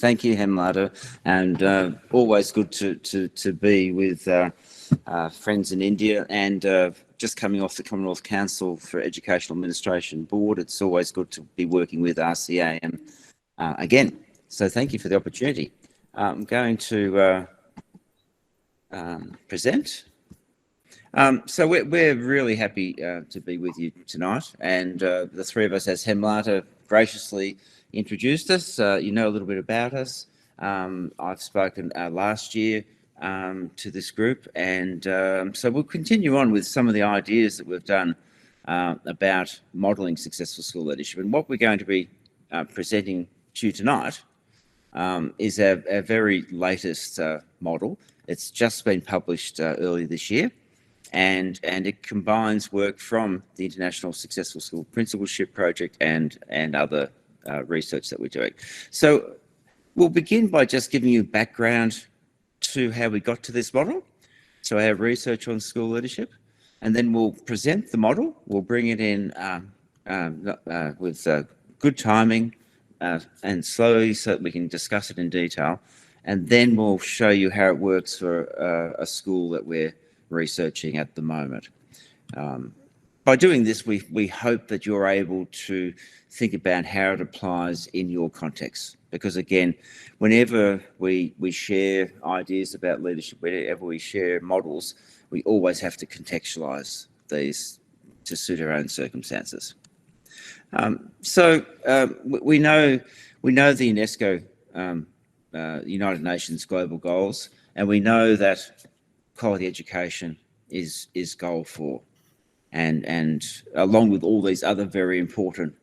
Thank you, Hemlata, and always good to be with friends in India, and just coming off the Commonwealth Council for Educational Administration Board. It's always good to be working with RCEAM again. So thank you for the opportunity. I'm going to present. So we're really happy to be with you tonight, and the three of us, as Hemlata graciously introduced us, you know a little bit about us. I've spoken last year to this group, and so we'll continue on with some of the ideas that we've done about modelling successful school leadership. And what we're going to be presenting to you tonight is our very latest model. It's just been published earlier this year. And it combines work from the International Successful School Principalship Project and other research that we're doing. So we'll begin by just giving you background to how we got to this model, so our research on school leadership, and then we'll present the model. We'll bring it in with good timing and slowly so that we can discuss it in detail, and then we'll show you how it works for a school that we're researching at the moment. By doing this, we hope that you're able to think about how it applies in your context, because again, whenever we share ideas about leadership, whenever we share models, we always have to contextualise these to suit our own circumstances. So we know the UNESCO United Nations Global Goals, and we know that quality education is goal 4, and along with all these other very important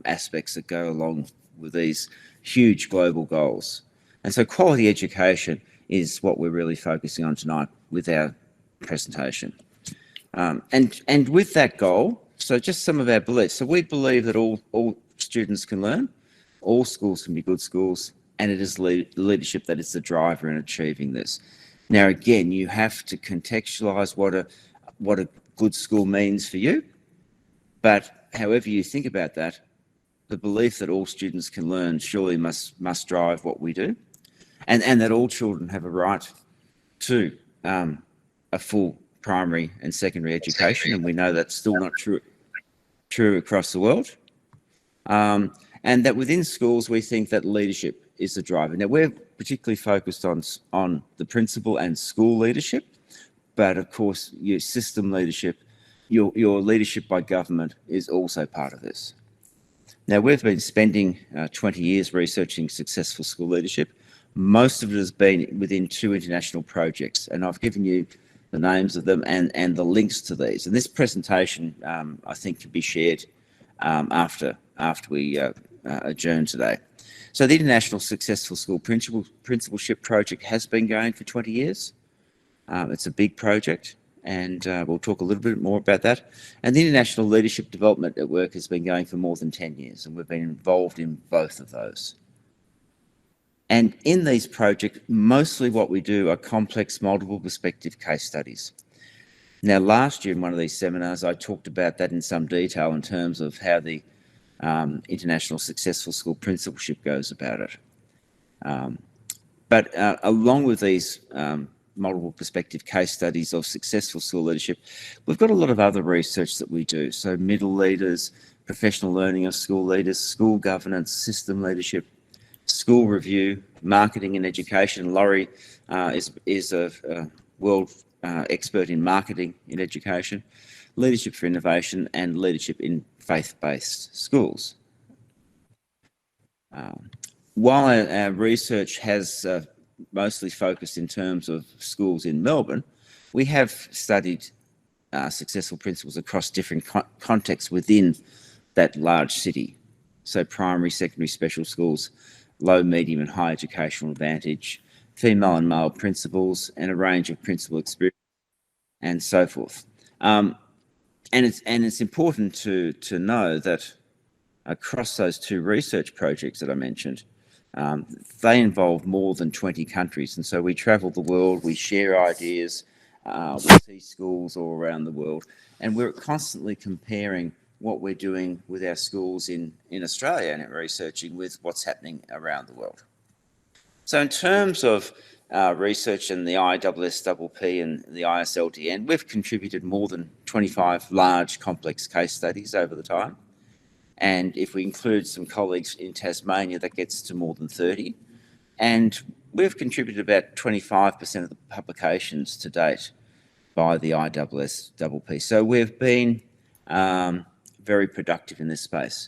aspects that go along with these huge global goals. And so quality education is what we're really focusing on tonight with our presentation. And with that goal, so just some of our beliefs. So we believe that all students can learn, all schools can be good schools, and it is leadership that is the driver in achieving this. Now, again, you have to contextualise what a good school means for you, but however you think about that, the belief that all students can learn surely must drive what we do, and that all children have a right to a full primary and secondary education, and we know that's still not true across the world, and that within schools we think that leadership is the driver. Now, we're particularly focused on the principal and school leadership, but of course your system leadership, your leadership by government is also part of this. Now, we've been spending 20 years researching successful school leadership. Most of it has been within 2 international projects, and I've given you the names of them and the links to these. And this presentation, I think, can be shared after we adjourn today. So the International Successful School Principalship Project has been going for 20 years. It's a big project, and we'll talk a little bit more about that. And the International Leadership Development Network has been going for more than 10 years, and we've been involved in both of those. And in these projects, mostly what we do are complex multiple perspective case studies. Now, last year in one of these seminars, I talked about that in some detail in terms of how the International Successful School Principalship goes about it. But along with these multiple perspective case studies of successful school leadership, we've got a lot of other research that we do. So middle leaders, professional learning of school leaders, school governance, system leadership, school review, marketing and education. Lawrie is a world expert in marketing in education, leadership for innovation, and leadership in faith-based schools. While our research has mostly focused in terms of schools in Melbourne, we have studied successful principals across different contexts within that large city. So primary, secondary, special schools, low, medium and high educational advantage, female and male principals, and a range of principal experience and so forth. And it's important to know that across those 2 research projects that I mentioned, they involve more than 20 countries. And so we travel the world, we share ideas, we see schools all around the world, and we're constantly comparing what we're doing with our schools in Australia and researching with what's happening around the world. So in terms of research in the ISSPP and the ISLDN, we've contributed more than 25 large complex case studies over the time. And if we include some colleagues in Tasmania, that gets to more than 30. And we've contributed about 25% of the publications to date by the ISSPP. So we've been very productive in this space.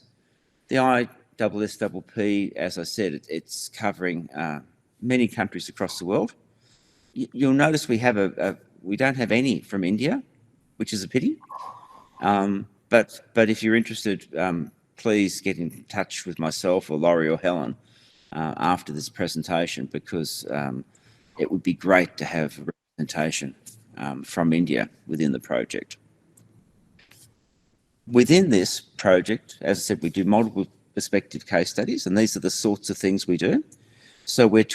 The ISSPP, as I said, it's covering many countries across the world. You'll notice we don't have any from India, which is a pity. But if you're interested, please get in touch with myself or Lawrie or Helen after this presentation, because it would be great to have representation from India within the project. Within this project, as I said, we do multiple perspective case studies, and these are the sorts of things we do. So we're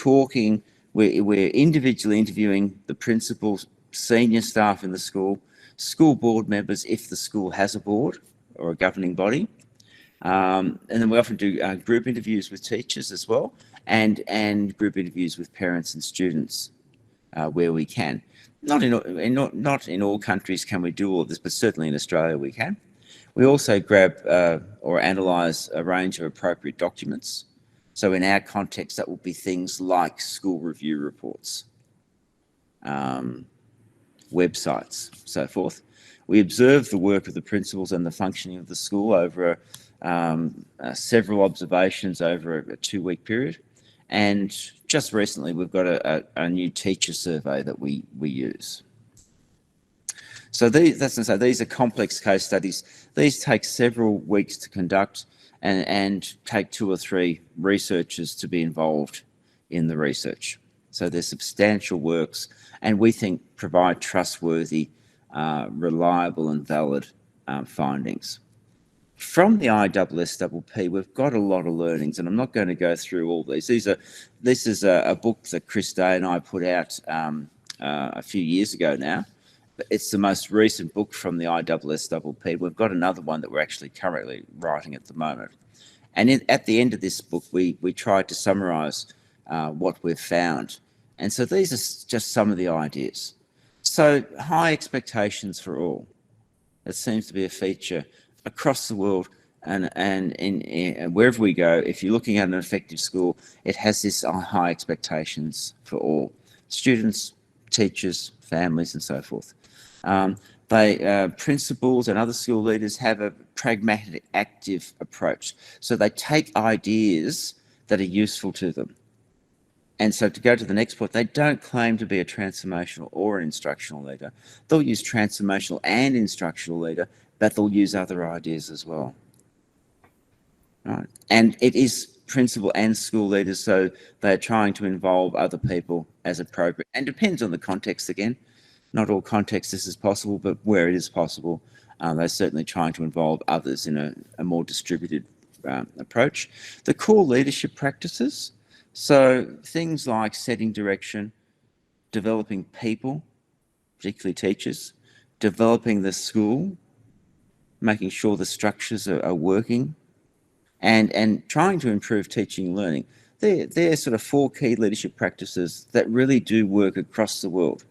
individually interviewing the principals, senior staff in the school board members if the school has a board or a governing body. And then we often do group interviews with teachers as well, and group interviews with parents and students where we not in all countries can we do all of this, but certainly in Australia we can. We also grab or analyse a range of appropriate documents. So in our context, that will be things like school review reports, websites, so forth. We observe the work of the principals and the functioning of the school over several observations over a 2-week period. And just recently, we've got a new teacher survey that we use. So these are complex case studies. These take several weeks to conduct and take 2 or 3 researchers to be involved in the research. So they're substantial works, and we think provide trustworthy, reliable and valid findings. From the ISSPP, we've got a lot of learnings, and I'm not going to go through all these. This is a book that Chris Day and I put out a few years ago now. It's the most recent book from the ISSPP. We've got another one that we're actually currently writing at the moment. And at the end of this book, we tried to summarise what we've found. And so these are just some of the ideas. So high expectations for all. It seems to be a feature across the world, and wherever we go, if you're looking at an effective school, it has this high expectations for all. Students, teachers, families and so forth. Principals and other school leaders have a pragmatic, active approach. So they take ideas that are useful to them. And so to go to the next point, they don't claim to be a transformational or an instructional leader. They'll use transformational and instructional leader, but they'll use other ideas as well. Right. And it is principal and school leaders, so they're trying to involve other people as appropriate. And depends on the context again. Not all contexts this is possible, but where it is possible, they're certainly trying to involve others in a more distributed approach. The core leadership practices, so things like setting direction, developing people, particularly teachers, developing the school, making sure the structures are working, and trying to improve teaching and learning. They're sort of 4 key leadership practices that really do work across the world.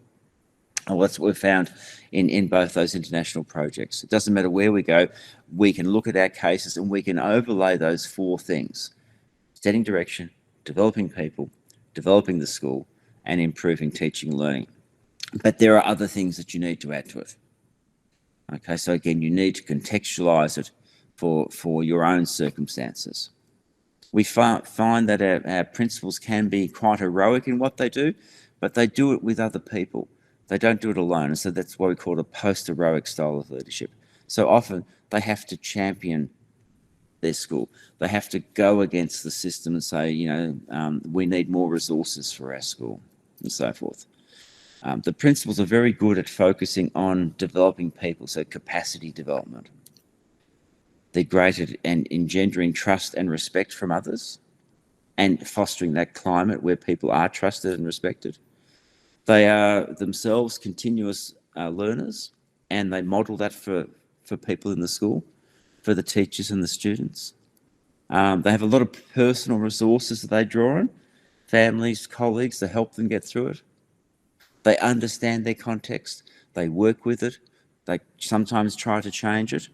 And that's what we've found in both those international projects. It doesn't matter where we go, we can look at our cases and we can overlay those 4 things: setting direction, developing people, developing the school, and improving teaching and learning. But there are other things that you need to add to it. Okay, so again, you need to contextualise it for your own circumstances. We find that our principals can be quite heroic in what they do, but they do it with other people. They don't do it alone, and so that's what we call a post-heroic style of leadership. So often they have to champion their school. They have to go against the system and say, we need more resources for our school and so forth. The principals are very good at focusing on developing people, so capacity development. They're great at engendering trust and respect from others and fostering that climate where people are trusted and respected. They are themselves continuous learners, and they model that for people in the school, for the teachers and the students. They have a lot of personal resources that they draw on, families, colleagues to help them get through it. They understand their context, they work with it, they sometimes try to change it,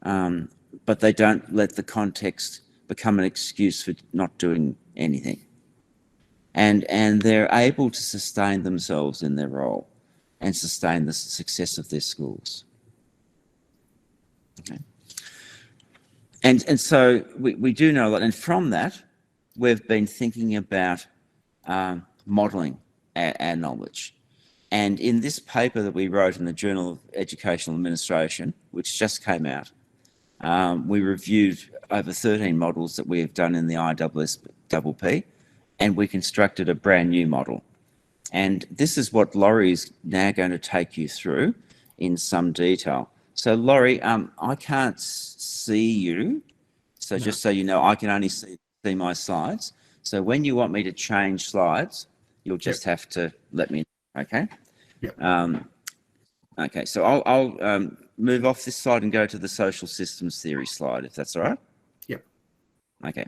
but they don't let the context become an excuse for not doing anything. And they're able to sustain themselves in their role and sustain the success of their schools. Okay. And so we do know a lot. And from that, we've been thinking about modelling our knowledge. And in this paper that we wrote in the Journal of Educational Administration, which just came out, we reviewed over 13 models that we have done in the ISSP, and we constructed a brand new model. And this is what Lawrie is now going to take you through in some detail. So Lawrie, I can't see you. So no. Just so you know, I can only see my slides. So when you want me to change slides, you'll just have to let me know, okay? Yep. Okay, so I'll move off this slide and go to the social systems theory slide, if that's all right. Yep. Okay.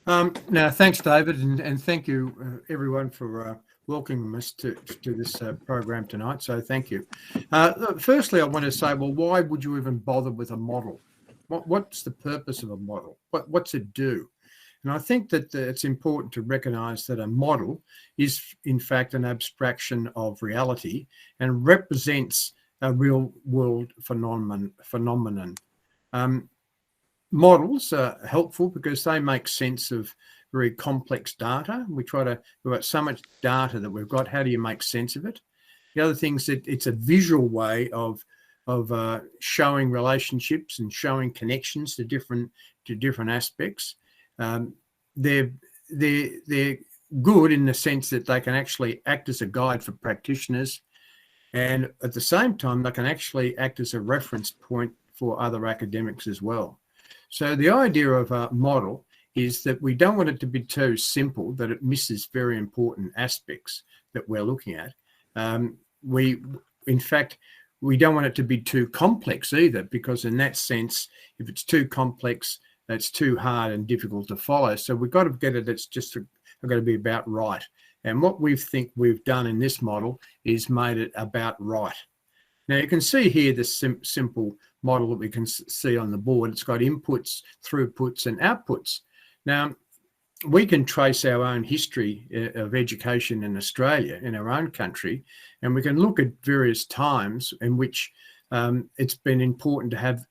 Now, thanks, David, and thank you, everyone, for welcoming us to this program tonight. So thank you. Firstly, I want to say, well, why would you even bother with a model? What's the purpose of a model? What's it do? And I think that it's important to recognise that a model is, in fact, an abstraction of reality and represents a real-world phenomenon. Models are helpful because they make sense of very complex data. We've got so much data that we've got. How do you make sense of it? The other thing is that it's a visual way of showing relationships and showing connections to different aspects. They're good in the sense that they can actually act as a guide for practitioners, and at the same time they can actually act as a reference point for other academics as well. So the idea of a model is that we don't want it to be too simple that it misses very important aspects that we're looking at. In fact, we don't want it to be too complex either, because in that sense, if it's too complex, that's too hard and difficult to follow. So we've got to get it, it's just got to be about right. And what we think we've done in this model is made it about right. Now you can see here the simple model that we can see on the board. It's got inputs, throughputs, and outputs. Now, we can trace our own history of education in Australia, in our own country, and we can look at various times in which it's been important to have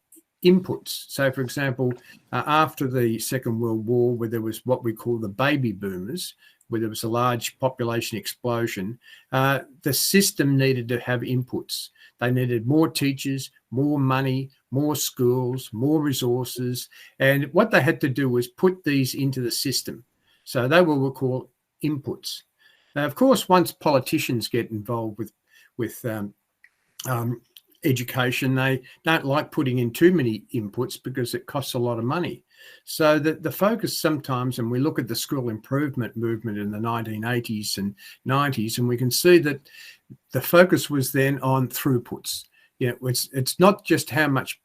inputs. So, for example, after the Second World War, where there was what we call the baby boomers, where there was a large population explosion, the system needed to have inputs. They needed more teachers, more money, more schools, more resources. And what they had to do was put these into the system. So they were what we call inputs. Now, of course, once politicians get involved with education, they don't like putting in too many inputs because it costs a lot of money. So the focus sometimes, and we look at the school improvement movement in the 1980s and 90s, and we can see that the focus was then on throughputs. You know, it's not just how much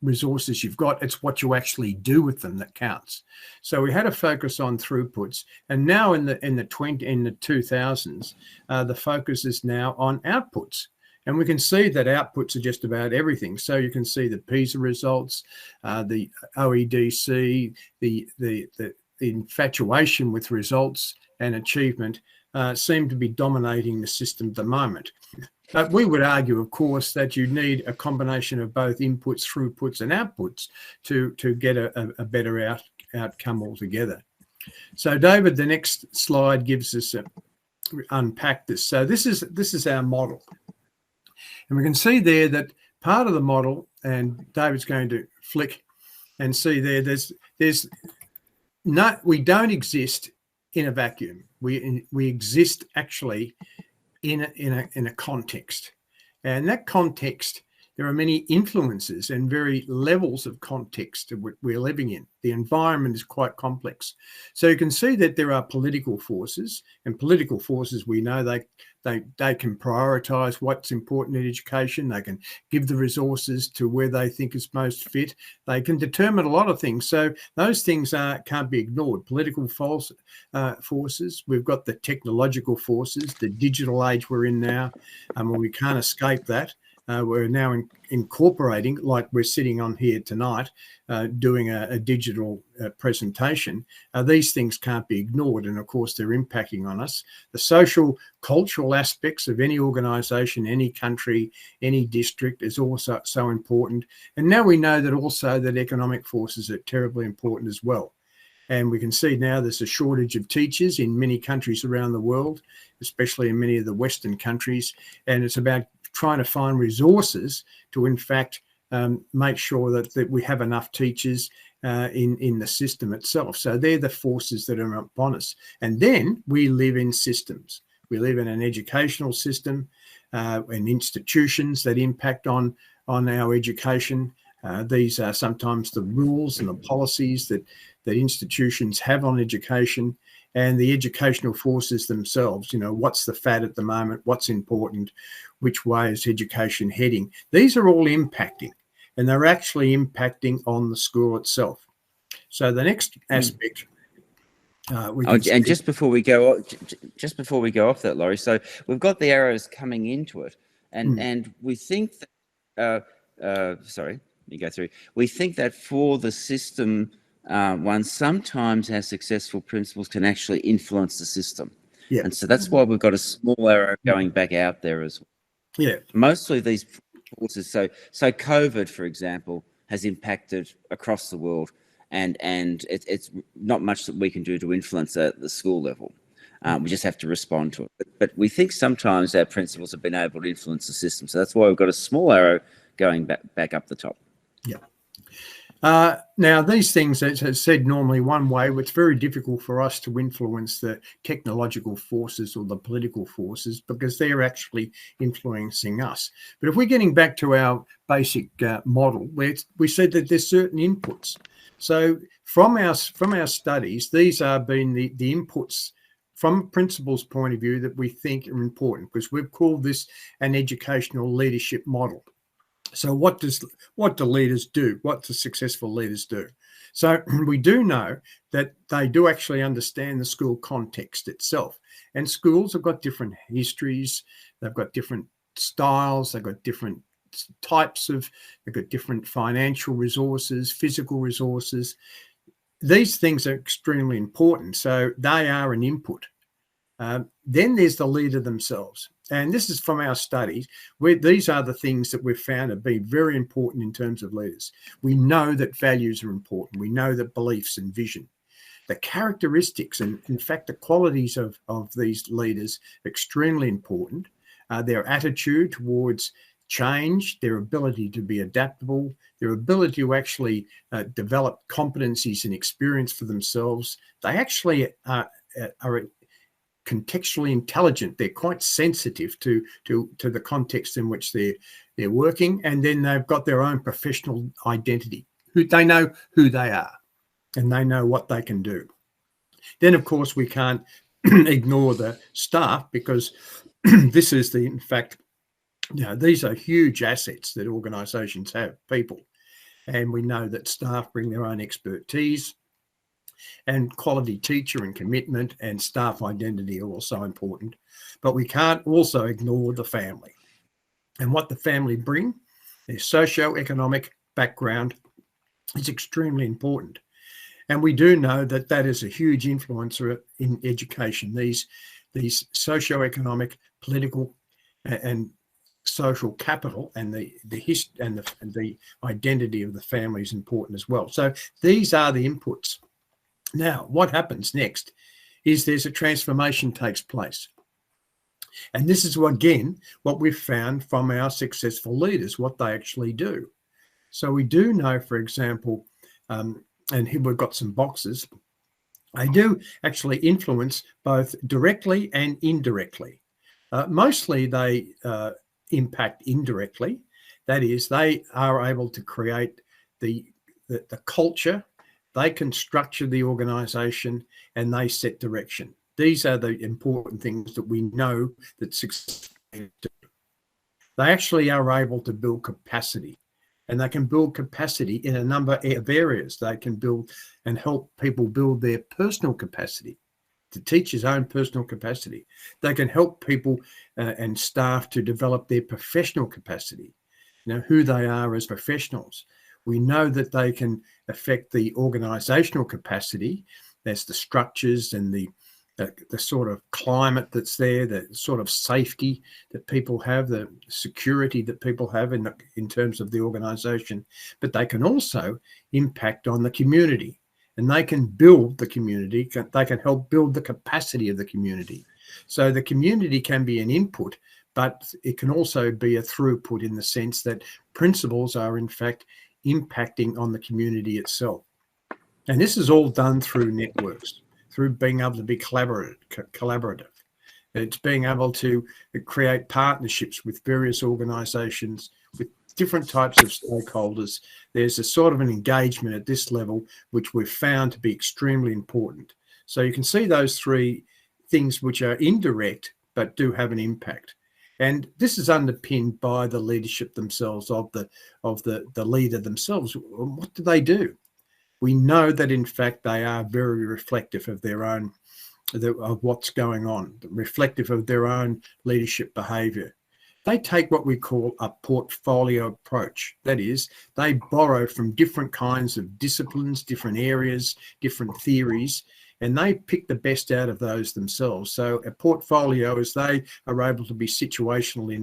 resources you've got, it's what you actually do with them that counts. So we had a focus on throughputs, and now in the 2000s, the focus is now on outputs. And we can see that outputs are just about everything. So you can see the PISA results, the OEDC, the infatuation with results and achievement seem to be dominating the system at the moment. But we would argue, of course, that you need a combination of both inputs, throughputs, and outputs to get a better outcome altogether. So, David, the next slide gives us unpack this. So this is our model. And we can see there that part of the model, and David's going to flick and see there, we don't exist in a vacuum. We exist actually in a context. And that context there are many influences and very levels of context that we're living in. The environment is quite complex. So you can see that there are political forces, and political forces, we know they can prioritise what's important in education. They can give the resources to where they think is most fit. They can determine a lot of things. So those things can't be ignored. Political forces. We've got the technological forces, the digital age we're in now, and we can't escape that. We're now incorporating, like we're sitting on here tonight, doing a digital presentation. These things can't be ignored, and of course they're impacting on us. The social, cultural aspects of any organisation, any country, any district is also so important. And now we know that also that economic forces are terribly important as well. And we can see now there's a shortage of teachers in many countries around the world, especially in many of the Western countries. And it's about trying to find resources to, in fact, make sure that we have enough teachers in the system itself. So they're the forces that are upon us. And then we live in systems. We live in an educational system and institutions that impact on our education. These are sometimes the rules and the policies that institutions have on education, and the educational forces themselves. You know, what's the fad at the moment? What's important? Which way is education heading? These are all impacting, and they're actually impacting on the school itself. So the next aspect. And just before we go off that, Lawrie, so we've got the arrows coming into it, and we think that sorry, let me go through. We think that for the system, one sometimes has successful principals can actually influence the system. Yeah. And so that's why we've got a small arrow going back out there as well. Yeah. Mostly these forces. So COVID, for example, has impacted across the world, and it's not much that we can do to influence at the school level. We just have to respond to it. But we think sometimes our principals have been able to influence the system. So that's why we've got a small arrow going back up the top. Yeah. Now, these things, as I said, normally one way, it's very difficult for us to influence the technological forces or the political forces because they're actually influencing us. But if we're getting back to our basic model, we said that there's certain inputs. So from our studies, these are being the inputs from a principal's point of view that we think are important, because we've called this an educational leadership model. So what do leaders do? What do successful leaders do? So we do know that they do actually understand the school context itself. And schools have got different histories. They've got different styles. They've got different types of, they've got different financial resources, physical resources. These things are extremely important. So they are an input. Then there's the leader themselves. And this is from our studies, where these are the things that we've found have been very important in terms of leaders. We know that values are important. We know that beliefs and vision. The characteristics and, in fact, the qualities of these leaders are extremely important. Their attitude towards change, their ability to be adaptable, their ability to actually develop competencies and experience for themselves. They actually are contextually intelligent. They're quite sensitive to the context in which they're working, and then they've got their own professional identity. They know who they are, and they know what they can do. Then, of course, we can't ignore the staff, because this is in fact, these are huge assets that organisations have, people, and we know that staff bring their own expertise. And quality teacher and commitment and staff identity are also important. But we can't also ignore the family. And what the family bring, their socio-economic background, is extremely important. And we do know that that is a huge influencer in education. These socio-economic, political and social capital and the history and the identity of the family is important as well. So these are the inputs. Now, what happens next is there's a transformation takes place. And this is, again, what we've found from our successful leaders, what they actually do. So we do know, for example, and here we've got some boxes, they do actually influence both directly and indirectly. Mostly they impact indirectly. That is, they are able to create the culture, they can structure the organisation, and they set direction. These are the important things that we know that success do. They actually are able to build capacity, and they can build capacity in a number of areas. They can build and help people build their personal capacity, to teach his own personal capacity. They can help people and staff to develop their professional capacity, who they are as professionals. We know that they can affect the organisational capacity. There's the structures and the sort of climate that's there, the sort of safety that people have, the security that people have in terms of the organisation. But they can also impact on the community, and they can build the community. They can help build the capacity of the community. So the community can be an input, but it can also be a throughput, in the sense that principals are in fact impacting on the community itself. And this is all done through networks, through being able to be collaborative. It's being able to create partnerships with various organisations, with different types of stakeholders. There's a sort of an engagement at this level, which we've found to be extremely important. So you can see those three things which are indirect, but do have an impact. And this is underpinned by the leadership themselves, of the leader themselves. What do they do? We know that, in fact, they are very reflective of their own, of what's going on, reflective of their own leadership behaviour. They take what we call a portfolio approach. That is, they borrow from different kinds of disciplines, different areas, different theories, and they pick the best out of those themselves. So a portfolio is they are able to be situational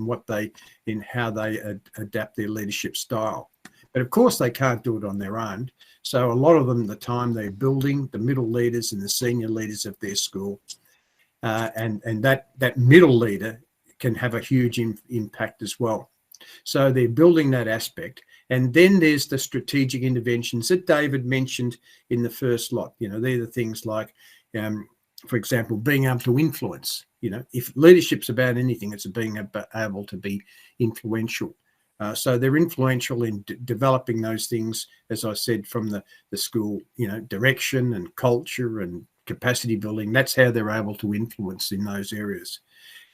in how they adapt their leadership style. But of course, they can't do it on their own. So a lot of them, the time they're building the middle leaders and the senior leaders of their school, and that middle leader can have a huge impact as well. So they're building that aspect. And then there's the strategic interventions that David mentioned in the first lot. They're the things like, for example, being able to influence. If leadership's about anything, it's being able to be influential. So they're influential in developing those things, as I said, from the school, direction and culture and capacity building. That's how they're able to influence in those areas.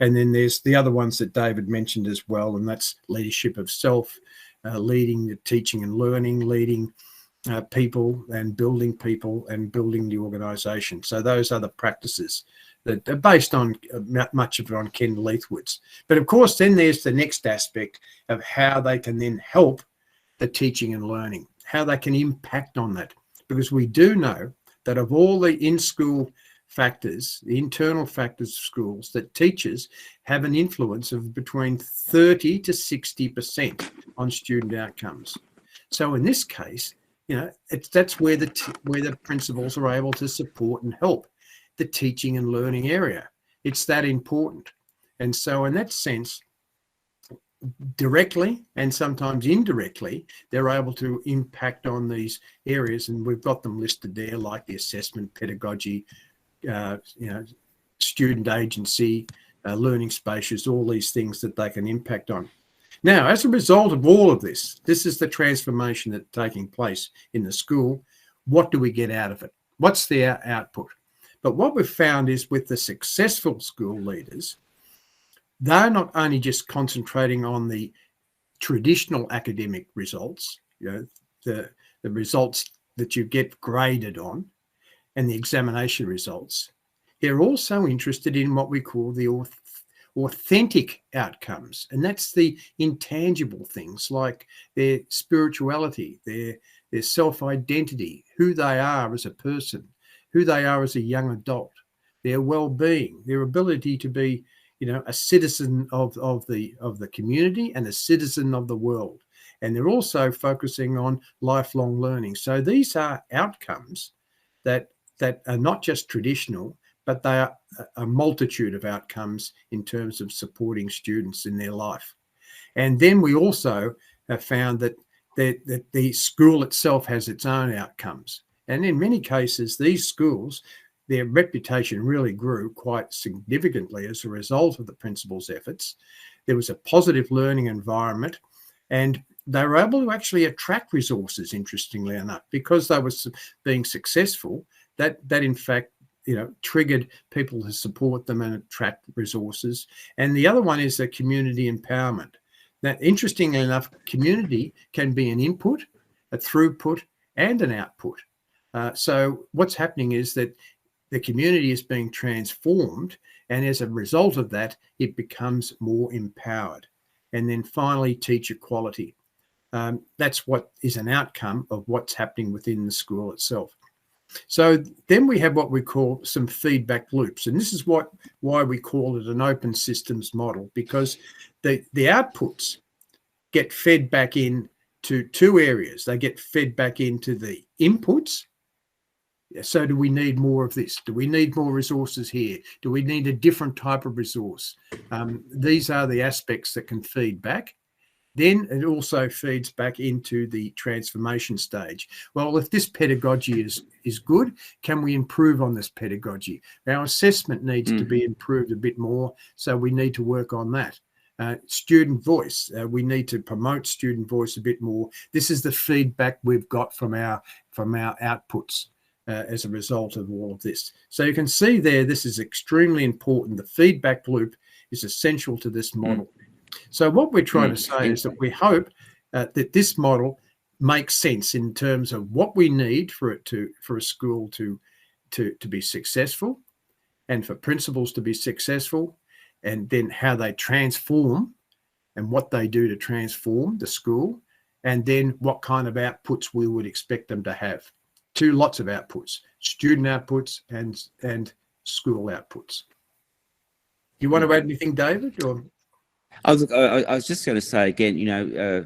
And then there's the other ones that David mentioned as well, and that's leadership of self, leading the teaching and learning, leading people and building the organisation. So those are the practices that are based on much of it on Ken Leithwood's. But of course, then there's the next aspect of how they can then help the teaching and learning, how they can impact on that. Because we do know that of all the in-school factors, the internal factors of schools, that teachers have an influence of between 30 to 60% on student outcomes. So in this case, that's where the principals are able to support and help the teaching and learning area. It's that important. And so in that sense, directly and sometimes indirectly, they're able to impact on these areas. And we've got them listed there, like the assessment, pedagogy, student agency, learning spaces, all these things that they can impact on. Now, as a result of all of this is the transformation that's taking place in the school. What do we get out of it? What's their output? But what we've found is, with the successful school leaders, they're not only just concentrating on the traditional academic results, the results that you get graded on, and the examination results. They're also interested in what we call the authentic outcomes, and that's the intangible things like their spirituality, their self-identity, who they are as a person, who they are as a young adult, their well-being, their ability to be, a citizen of the community and a citizen of the world. And they're also focusing on lifelong learning. So these are outcomes that are not just traditional, but they are a multitude of outcomes in terms of supporting students in their life. And then we also have found that the school itself has its own outcomes. And in many cases, these schools, their reputation really grew quite significantly as a result of the principal's efforts. There was a positive learning environment. And they were able to actually attract resources, interestingly enough, because they were being successful. That in fact, triggered people to support them and attract resources. And the other one is the community empowerment. Now, interestingly enough, community can be an input, a throughput, and an output. So what's happening is that the community is being transformed, and as a result of that, it becomes more empowered. And then finally, teacher quality. That's what is an outcome of what's happening within the school itself. So then we have what we call some feedback loops. And this is why we call it an open systems model, because the outputs get fed back in to two areas. They get fed back into the inputs. So do we need more of this? Do we need more resources here? Do we need a different type of resource? These are the aspects that can feed back. Then it also feeds back into the transformation stage. Well, if this pedagogy is good, can we improve on this pedagogy? Our assessment needs to be improved a bit more, so we need to work on that. Student voice, we need to promote student voice a bit more. This is the feedback we've got from our outputs as a result of all of this. So you can see there, this is extremely important. The feedback loop is essential to this model. So what we're trying to say is that we hope that this model makes sense in terms of what we need for a school to be successful, and for principals to be successful, and then how they transform and what they do to transform the school, and then what kind of outputs we would expect them to have. Lots of outputs: student outputs and school outputs. You want to add anything, David? Or I was just going to say again,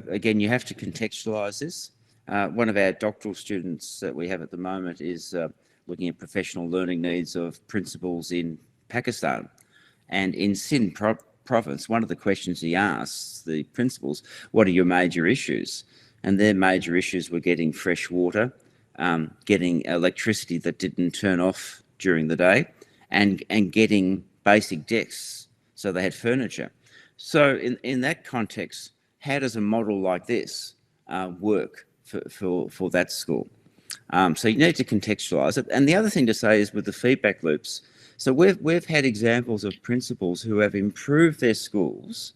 again, you have to contextualise this. One of our doctoral students that we have at the moment is looking at professional learning needs of principals in Pakistan. And in Sindh province, one of the questions he asks the principals, what are your major issues? And their major issues were getting fresh water, getting electricity that didn't turn off during the day, and getting basic desks, so they had furniture. So in that context, how does a model like this work for that school? So you need to contextualise it. And the other thing to say is with the feedback loops, so we've had examples of principals who have improved their schools,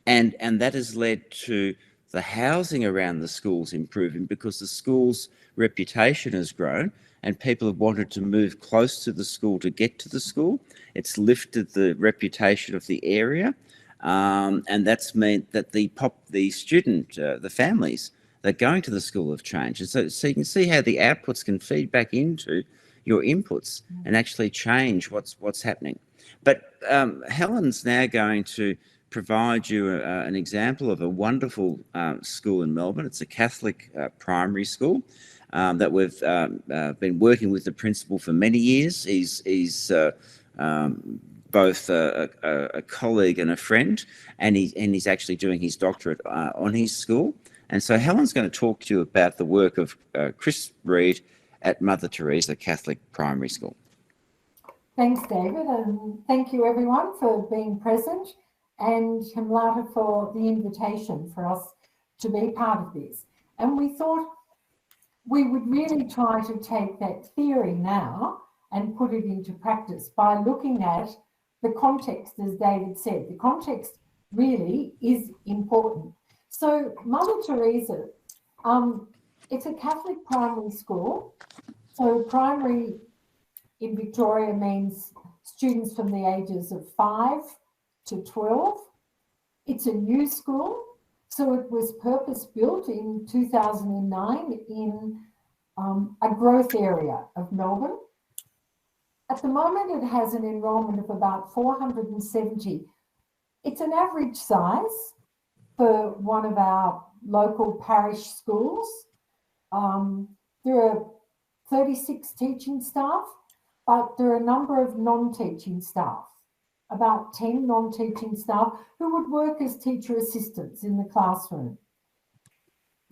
and that has led to the housing around the schools improving because the school's reputation has grown and people have wanted to move close to the school to get to the school. It's lifted the reputation of the area. And that's meant that the student, the families that are going to the school have changed. And so you can see how the outputs can feed back into your inputs and actually change what's happening. But Helen's now going to provide you an example of a wonderful school in Melbourne. It's a Catholic primary school that we've been working with the principal for many years. He's both a colleague and a friend, and he's actually doing his doctorate on his school. And so Helen's going to talk to you about the work of Chris Reid at Mother Teresa Catholic Primary School. Thanks, David, and thank you everyone for being present, and Hemlata for the invitation for us to be part of this. And we thought we would really try to take that theory now and put it into practice by looking at the context, as David said. The context really is important. So Mother Teresa, it's a Catholic primary school. So primary in Victoria means students from the ages of 5 to 12. It's a new school. So it was purpose-built in 2009 in a growth area of Melbourne. At the moment, it has an enrolment of about 470. It's an average size for one of our local parish schools. There are 36 teaching staff, but there are a number of non-teaching staff, about 10 non-teaching staff who would work as teacher assistants in the classroom.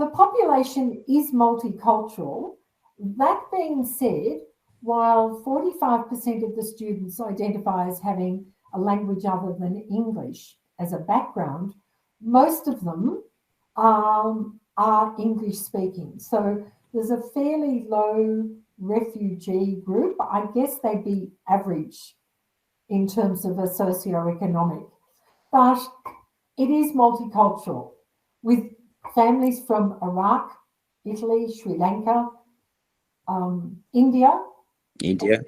The population is multicultural. That being said, while 45% of the students identify as having a language other than English as a background, most of them are English speaking. So there's a fairly low refugee group. I guess they'd be average in terms of a socio-economic, but it is multicultural with families from Iraq, Italy, Sri Lanka, India. India.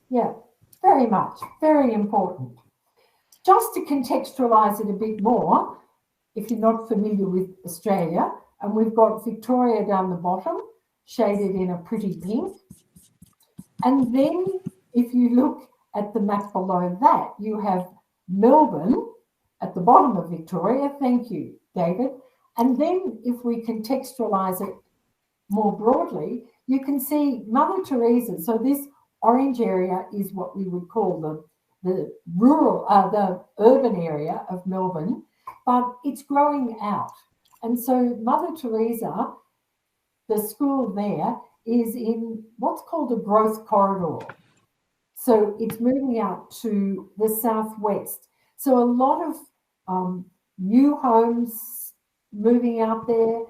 Yeah, very much, very important. Just to contextualise it a bit more, if you're not familiar with Australia, and we've got Victoria down the bottom, shaded in a pretty pink. And then if you look at the map below that, you have Melbourne at the bottom of Victoria. Thank you, David. And then if we contextualise it more broadly, you can see Mother Teresa. So this orange area is what we would call the rural, the urban area of Melbourne, but it's growing out. And so Mother Teresa, the school there, is in what's called a growth corridor. So it's moving out to the southwest. So a lot of new homes moving out there.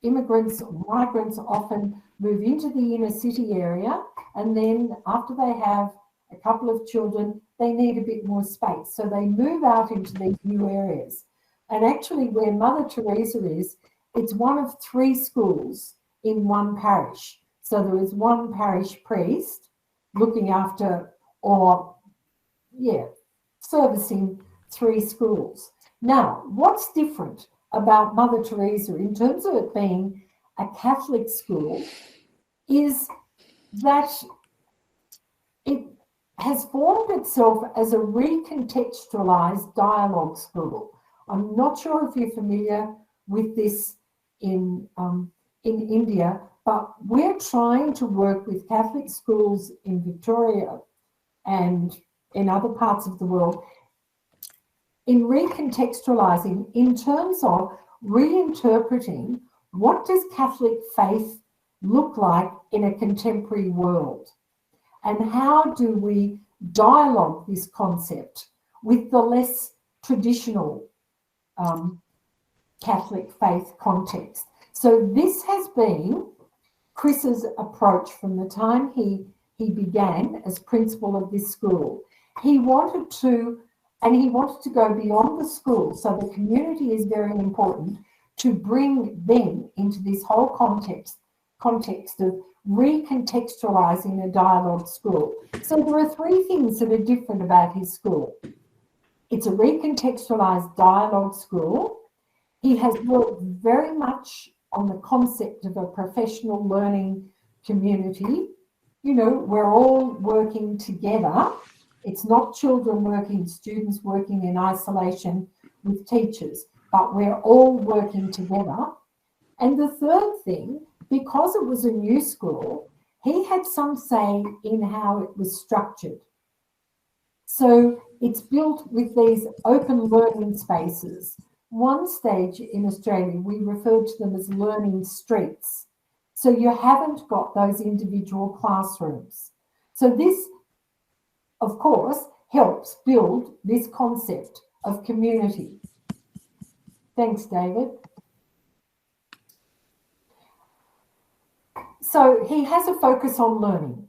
Immigrants, migrants often move into the inner city area, and then after they have a couple of children, they need a bit more space. So they move out into these new areas. And actually where Mother Teresa is, it's one of 3 schools in one parish. So there is one parish priest looking after servicing 3 schools. Now, what's different about Mother Teresa in terms of it being a Catholic school is that it has formed itself as a recontextualised dialogue school. I'm not sure if you're familiar with this in India, but we're trying to work with Catholic schools in Victoria and in other parts of the world in recontextualising in terms of reinterpreting what does Catholic faith look like in a contemporary world, and how do we dialogue this concept with the less traditional Catholic faith context. So this has been Chris's approach from the time he began as principal of this school. He wanted to go beyond the school, so the community is very important, to bring them into this whole context of recontextualising a dialogue school. So there are 3 things that are different about his school. It's a recontextualised dialogue school. He has worked very much on the concept of a professional learning community. You know, we're all working together. It's not children working, students working in isolation with teachers, but we're all working together. And the third thing, because it was a new school, he had some say in how it was structured. So it's built with these open learning spaces. One stage in Australia, we referred to them as learning streets. So you haven't got those individual classrooms. So this, of course, helps build this concept of community. Thanks, David. So he has a focus on learning.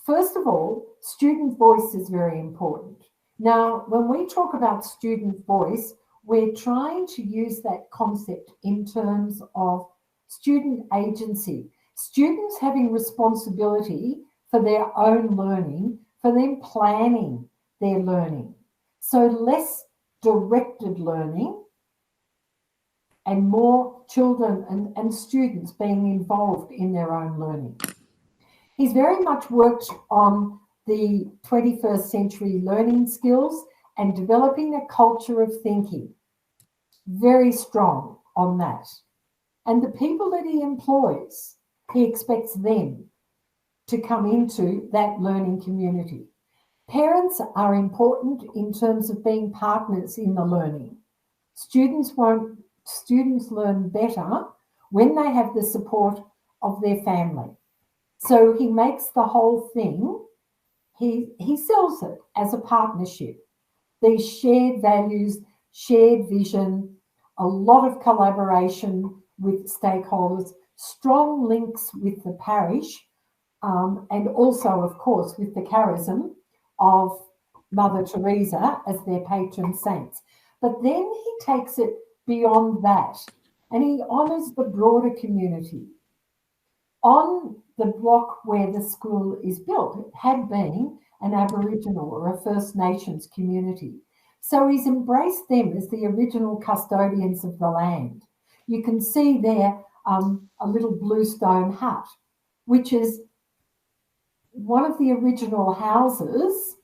First of all, student voice is very important. Now, when we talk about student voice, we're trying to use that concept in terms of student agency, students having responsibility for their own learning, for them planning their learning. So less directed learning and more children and students being involved in their own learning. He's very much worked on the 21st century learning skills and developing a culture of thinking. Very strong on that. And the people that he employs, he expects them to come into that learning community. Parents are important in terms of being partners in the learning. Students learn better when they have the support of their family. So he makes the whole thing, he sells it as a partnership. These shared values, shared vision, a lot of collaboration with stakeholders, strong links with the parish, and also, of course, with the charism of Mother Teresa as their patron saints. But then he takes it beyond that, and he honours the broader community. On the block where the school is built, it had been an Aboriginal or a First Nations community. So he's embraced them as the original custodians of the land. You can see there a little bluestone hut, which is one of the original houses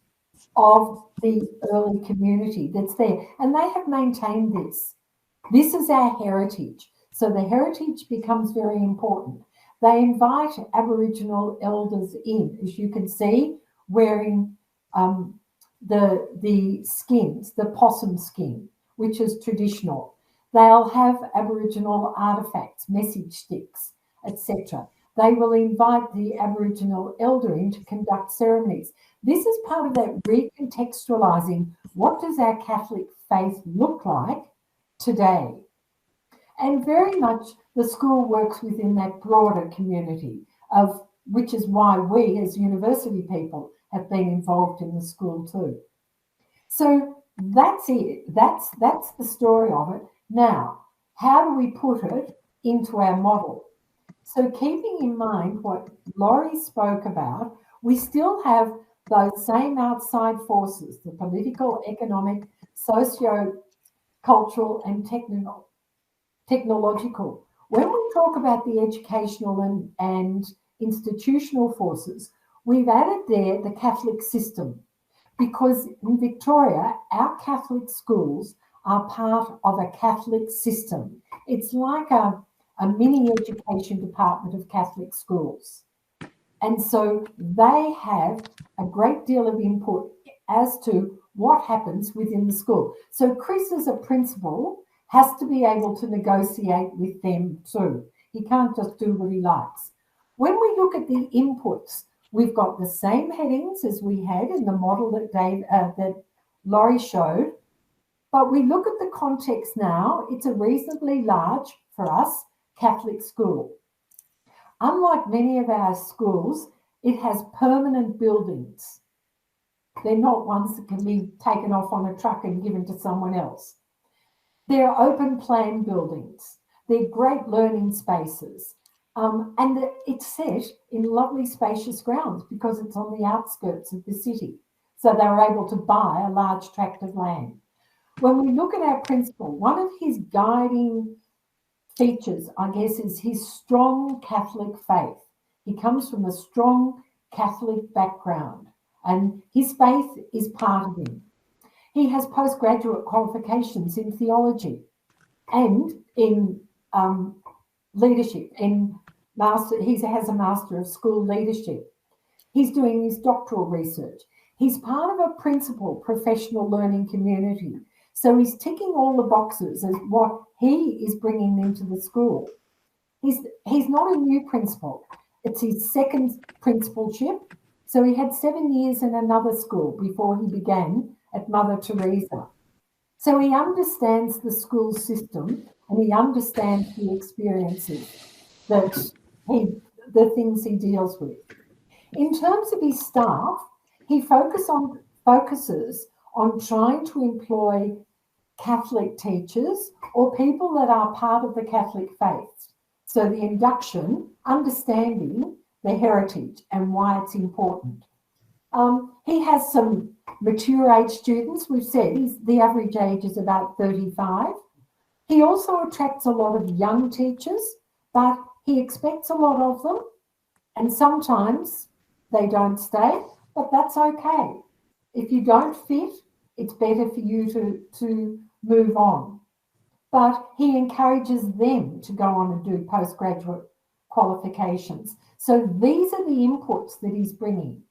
of the early community that's there. And they have maintained this. This is our heritage. So the heritage becomes very important. They invite Aboriginal elders in, as you can see, wearing the skins, the possum skin, which is traditional. They'll have Aboriginal artefacts, message sticks, etc. They will invite the Aboriginal elder in to conduct ceremonies. This is part of that recontextualising what does our Catholic faith look like today. And very much the school works within that broader community, of which is why we as university people have been involved in the school too. So that's it. That's the story of it. Now, how do we put it into our model? So keeping in mind what Lawrie spoke about, we still have those same outside forces, the political, economic, socio-cultural and technological. When we talk about the educational and institutional forces, we've added there the Catholic system, because in Victoria, our Catholic schools are part of a Catholic system. It's like a mini education department of Catholic schools. And so they have a great deal of input as to what happens within the school. So Chris, as a principal, has to be able to negotiate with them too. He can't just do what he likes. When we look at the inputs, we've got the same headings as we had in the model that Lawrie showed, but we look at the context now. It's a reasonably large, for us, Catholic school. Unlike many of our schools, it has permanent buildings. They're not ones that can be taken off on a truck and given to someone else. They're open plan buildings. They're great learning spaces. And it's set in lovely spacious grounds because it's on the outskirts of the city. So they were able to buy a large tract of land. When we look at our principal, one of his guiding features, I guess, is his strong Catholic faith. He comes from a strong Catholic background, and his faith is part of him. He has postgraduate qualifications in theology and in leadership. He has a Master of School Leadership. He's doing his doctoral research. He's part of a principal professional learning community. So he's ticking all the boxes as what he is bringing into the school. He's not a new principal. It's his second principalship. So he had 7 years in another school before he began at Mother Teresa. So he understands the school system and he understands the experiences the things he deals with. In terms of his staff, he focuses on trying to employ Catholic teachers or people that are part of the Catholic faith. So the induction, understanding the heritage and why it's important. He has some mature age students. We've said the average age is about 35. He also attracts a lot of young teachers, but he expects a lot of them, and sometimes they don't stay, but that's okay. If you don't fit, it's better for you to move on. But he encourages them to go on and do postgraduate qualifications. So these are the inputs that he's bringing.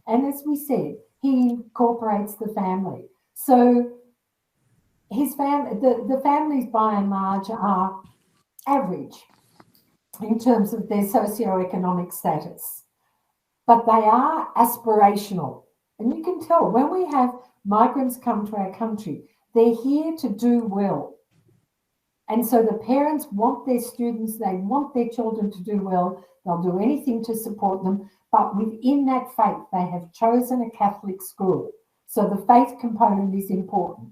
And as we said, he incorporates the family. So the families by and large are average in terms of their socioeconomic status, but they are aspirational. And you can tell when we have migrants come to our country, they're here to do well. And so the parents want their students, they want their children to do well. They'll do anything to support them. But within that faith, they have chosen a Catholic school. So the faith component is important.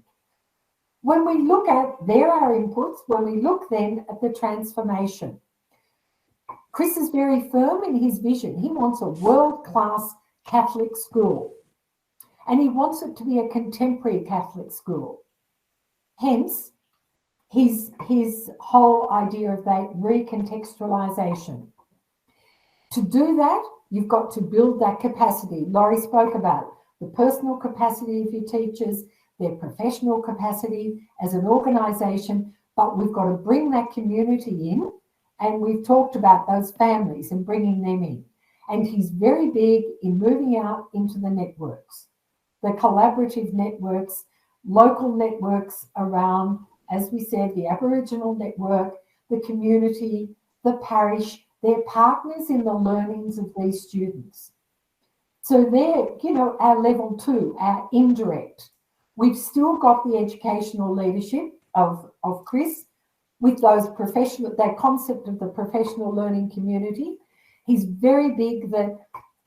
When we look at, there are inputs, when we look then at the transformation, Chris is very firm in his vision. He wants a world-class Catholic school. And he wants it to be a contemporary Catholic school. Hence, his whole idea of that recontextualisation. To do that, you've got to build that capacity. Lawrie spoke about the personal capacity of your teachers, their professional capacity as an organisation, but we've got to bring that community in, and we've talked about those families and bringing them in. And he's very big in moving out into the networks, the collaborative networks, local networks around, as we said, the Aboriginal network, the community, the parish. They're partners in the learnings of these students. So they're, you know, our level 2, our indirect. We've still got the educational leadership of Chris with those professional, that concept of the professional learning community. He's very big that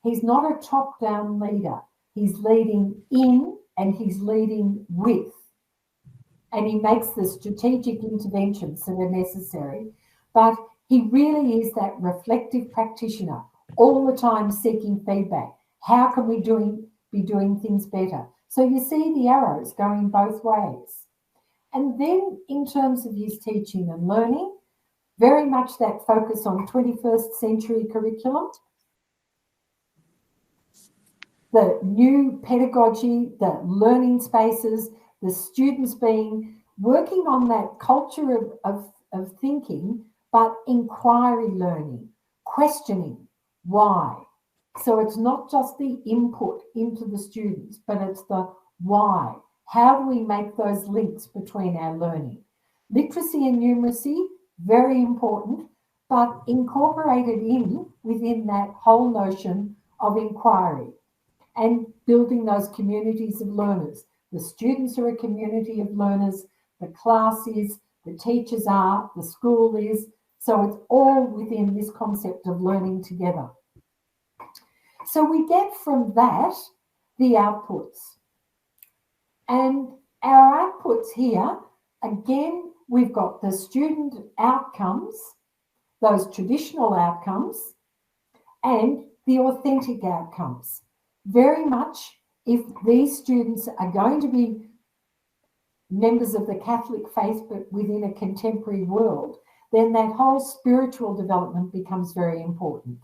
he's not a top-down leader. He's leading in and he's leading with. And he makes the strategic interventions that are necessary. But he really is that reflective practitioner, all the time seeking feedback. How can we be doing things better? So you see the arrows going both ways. And then in terms of his teaching and learning, very much that focus on 21st century curriculum, the new pedagogy, the learning spaces, the students working on that culture of thinking, but inquiry learning, questioning why. So it's not just the input into the students, but it's the why. How do we make those links between our learning? Literacy and numeracy, very important, but incorporated within that whole notion of inquiry and building those communities of learners. The students are a community of learners, the class is, the teachers are, the school is. So it's all within this concept of learning together. So we get from that the outputs. And our outputs here, again, we've got the student outcomes, those traditional outcomes, and the authentic outcomes. Very much, if these students are going to be members of the Catholic faith, but within a contemporary world, then that whole spiritual development becomes very important.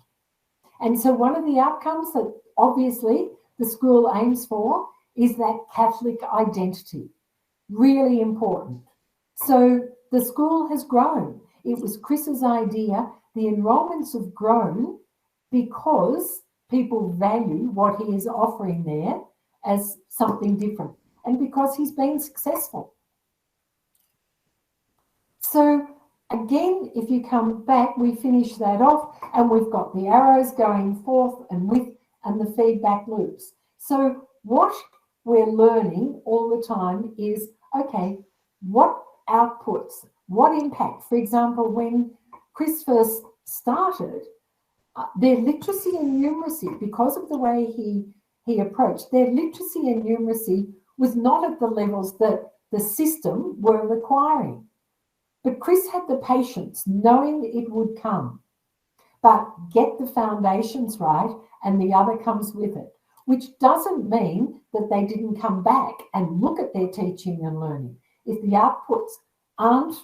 And so one of the outcomes that obviously the school aims for is that Catholic identity, really important. So the school has grown. It was Chris's idea. The enrolments have grown because people value what he is offering there as something different, and because he's been successful. So again, if you come back, we finish that off and we've got the arrows going forth and with and the feedback loops. So what we're learning all the time is, okay, what outputs, what impact? For example, when Chris first started, their literacy and numeracy, because of the way he approached, their literacy and numeracy was not at the levels that the system were requiring. But Chris had the patience, knowing it would come, but get the foundations right and the other comes with it, which doesn't mean that they didn't come back and look at their teaching and learning. If the outputs aren't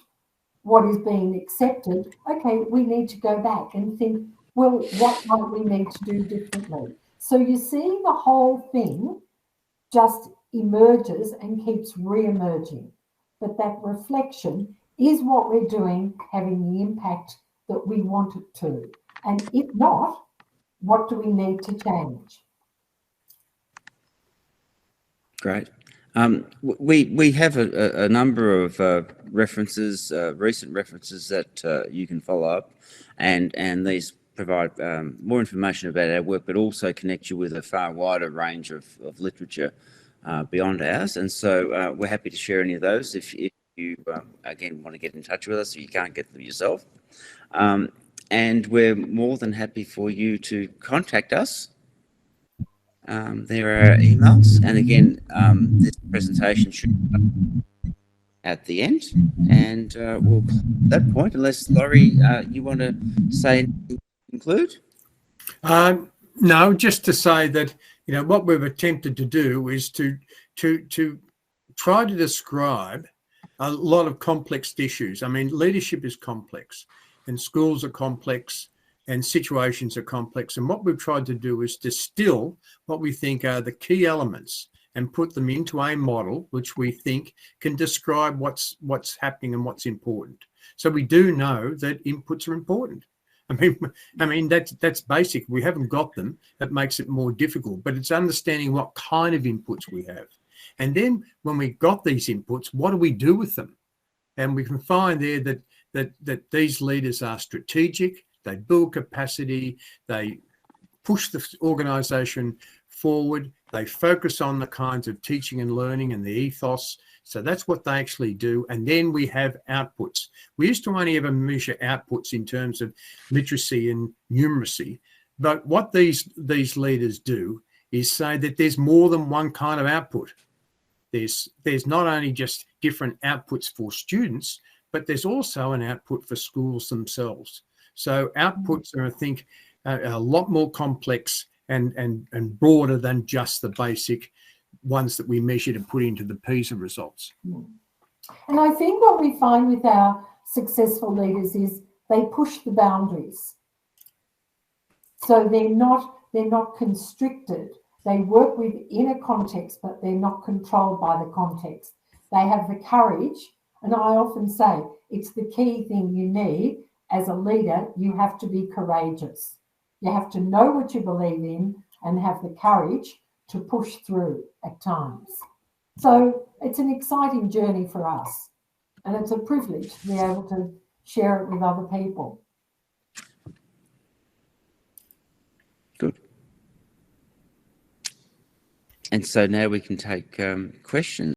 what is being accepted, okay, we need to go back and think, well, what might we need to do differently? So you see the whole thing just emerges and keeps re-emerging. But that reflection is what we're doing, having the impact that we want it to. And if not, what do we need to change? Great. We have a number of references, recent references that you can follow up, and these provide more information about our work, but also connect you with a far wider range of literature beyond ours. And so we're happy to share any of those if you, again, want to get in touch with us if you can't get them yourself. And we're more than happy for you to contact us. There are emails, and again, this presentation should be at the end, and we'll at that point, unless Lawrie, you want to say anything to conclude? No, just to say that, you know, what we've attempted to do is to try to describe a lot of complex issues. I mean, leadership is complex, and schools are complex, and situations are complex. And what we've tried to do is distill what we think are the key elements and put them into a model which we think can describe what's happening and what's important. So we do know that inputs are important. I mean that's basic. We haven't got them. That makes it more difficult. But it's understanding what kind of inputs we have, and then when we got these inputs, what do we do with them? And we can find there that these leaders are strategic. They build capacity. They push the organisation forward. They focus on the kinds of teaching and learning and the ethos. So that's what they actually do. And then we have outputs. We used to only ever measure outputs in terms of literacy and numeracy. But what these leaders do is say that there's more than one kind of output. There's not only just different outputs for students, but there's also an output for schools themselves. So outputs are, I think, a lot more complex and broader than just the basic ones that we measure to put into the PISA results. And I think what we find with our successful leaders is they push the boundaries. So they're not constricted. They work within a context, but they're not controlled by the context. They have the courage, and I often say it's the key thing you need as a leader. You have to be courageous. You have to know what you believe in and have the courage to push through at times. So it's an exciting journey for us, and it's a privilege to be able to share it with other people. Good. And so now we can take questions.